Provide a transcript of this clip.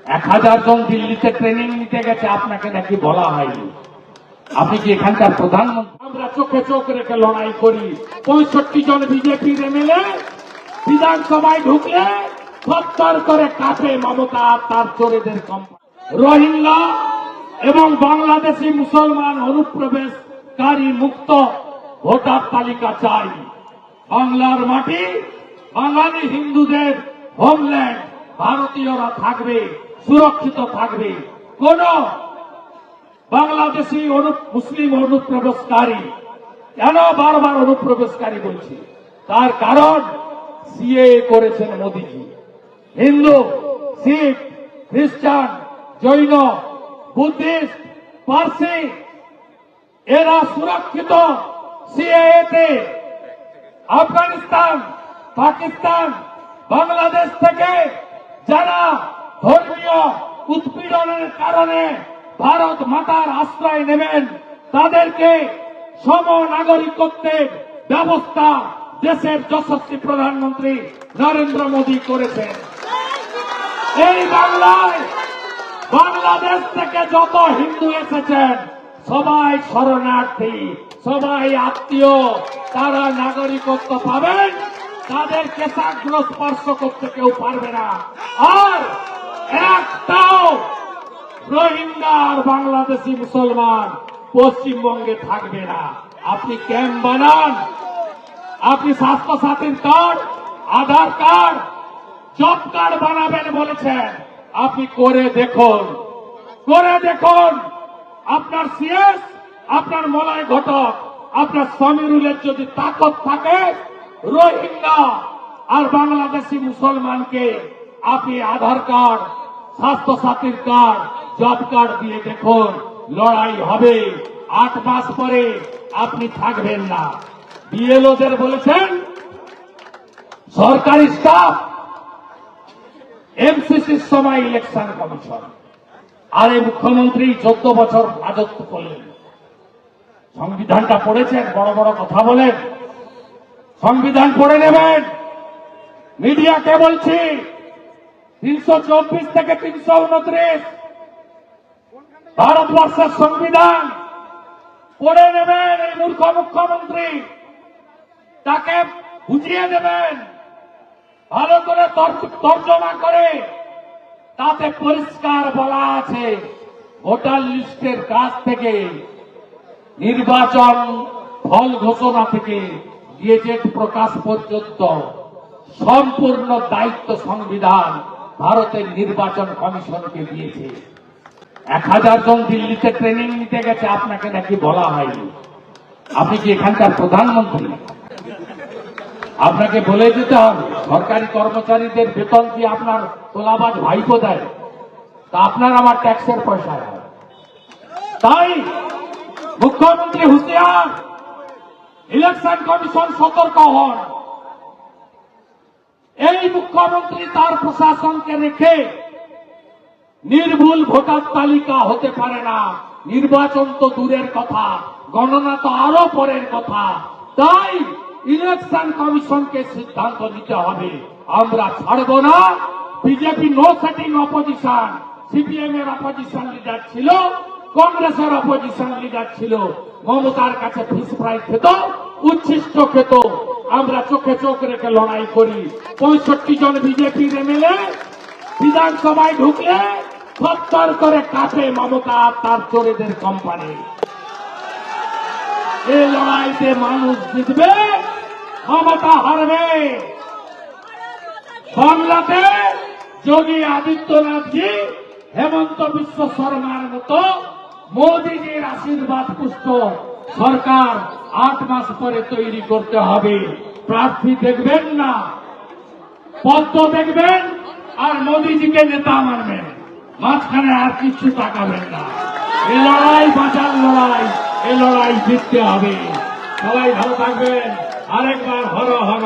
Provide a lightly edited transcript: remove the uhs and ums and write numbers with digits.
1000 জন দিল্লিতে ট্রেনিং নিতে গেছে, আপনাকে নাকি বলা হয়নি। আপনি কি এখানকার প্রধানমন্ত্রী? আমরা চোখে চোখ রেখে লড়াই করি। 65 জন বিজেপির এমএলএ বিধানসভায় ঢুকলে থরথর করে কাঁপে মমতা তার চোরেদের কোম্পানি। রোহিঙ্গা এবং বাংলাদেশি মুসলমান অনুপ্রবেশকারী মুক্ত ভোটার তালিকা চাই। বাংলার মাটি, বাঙালি হিন্দুদের হোমল্যান্ড, ভারতীয়রা থাকবে, সুরক্ষিত থাকবে। কোন বাংলাদেশি মুসলিম অনুপ্রবেশকারী, কেন বারবার অনুপ্রবেশকারী বলছি, তার কারণ সিএ করেছেন মোদীজি। হিন্দু, শিখ, খ্রিস্টান, জৈন, বুদ্ধিস্ট, পার্সি এরা সুরক্ষিত সিএতে। আফগানিস্তান, পাকিস্তান, বাংলাদেশ থেকে যারা ধর্মীয় উৎপীড়নের কারণে ভারত মাতার আশ্রয় নেবেন, তাদেরকে সম নাগরিকত্বের ব্যবস্থা দেশের যশস্বী প্রধানমন্ত্রী নরেন্দ্র মোদী করেছেন। এই বাংলায় বাংলাদেশ থেকে যত হিন্দু এসেছেন সবাই শরণার্থী, সবাই আত্মীয়, তারা নাগরিকত্ব পাবেন, তাদের কেশাগ্র স্পর্শ করতে কেউ পারবে না। আর একটাও রোহিঙ্গা আর বাংলাদেশি মুসলমান পশ্চিমবঙ্গে থাকবে না। আপনি ক্যাম্প বানান, আপনি স্বাস্থ্য সাথীর কার্ড, আধার কার্ড, জব কার্ড বানাবেন বলেছেন, আপনি করে দেখুন, করে দেখুন। আপনার সিএস, আপনার মলয় ঘটক, আপনার সমীরুলের যদি তাকত থাকে, রোহিঙ্গা আর বাংলাদেশি মুসলমানকে আপনি আধার কার্ড, স্বাস্থ্য সাথীর কার্ড, জব কার্ড দিয়ে দেখুন, লড়াই হবে। 8 মাস পরে আপনি থাকবেন না। বিএলওদের বলেছেন সরকারি স্টাফ, এমসিসির সময় ইলেকশন কমিশন, আর এই মুখ্যমন্ত্রী 14 বছর রাজত্ব করলেন। সংবিধানটা পড়েছেন, বড় বড় কথা বলেন, সংবিধান পড়ে নেবেন। মিডিয়াকে বলছি 324 থেকে 329 ভারতবর্ষের সংবিধান পড়ে নেবেন। এই মূর্খ মুখ্যমন্ত্রী, তাকে বুঝিয়ে দেবেন, ভালো করে তর্জমা করে। তাতে পরিষ্কার বলা আছে, ভোটার লিস্টের কাছ থেকে নির্বাচন ফল ঘোষণা থেকে গেজেট প্রকাশ পর্যন্ত সম্পূর্ণ দায়িত্ব সংবিধান ভারতের নির্বাচন কমিশনকে দিয়েছে। 1000 জন দিল্লিতে ট্রেনিং নিতে গেছে, আপনাকে নাকি বলা হয়নি। আপনি কি এখানকার প্রধানমন্ত্রী? আপনাকে বলে দিতে হবে। সরকারি কর্মচারীদের বেতন কি আপনার তোলাবাজ ভাইপো দেয়? তা আপনার আমার ট্যাক্সের পয়সা হয়। তাই মুখ্যমন্ত্রী হুঁশিয়ার, ইলেকশন কমিশন সতর্ক হন। এই মুখ্যমন্ত্রী তার প্রশাসনকে রেখে নির্ভুল ভোটার তালিকা হতে পারে না। নির্বাচন তো দূরের কথা, গণনা তো আরো পরের কথা। তাই ইলেকশন কমিশনকে সিদ্ধান্ত নিতে হবে। আমরা ছাড়ব না। BJP no setting opposition, CPM এর অপোজিশন লিডার ছিল, কংগ্রেসের অপোজিশন লিডার ছিল, মমতার কাছে ফিশ ফ্রাই খেত, উচ্ছিষ্ট খেত। আমরা চোখে চোখ রেখে লড়াই করি। 65 জন বিজেপির এমএলএ বিধানসভায় ঢুকলে থরথর করে কাঁপে মমতা তার চোরেদের কোম্পানি। এই লড়াইতে মানুষ জিতবে, মমতা হারবে। বাংলাতে যোগী আদিত্যনাথজি, হেমন্ত বিশ্ব শর্মার মতো মোদীজির আশীর্বাদ পুষ্ট সরকার 8 মাস পরে তৈরি করতে হবে। প্রার্থী দেখবেন না, পদ্ম দেখবেন আর মোদীজিকে নেতা মানবেন, মাঝখানে আর কিছু তাকাবেন না। এই লড়াই বাঁচার লড়াই, এই লড়াই জিততে হবে। সবাই ভালো থাকবেন। আরেকবার হর হর।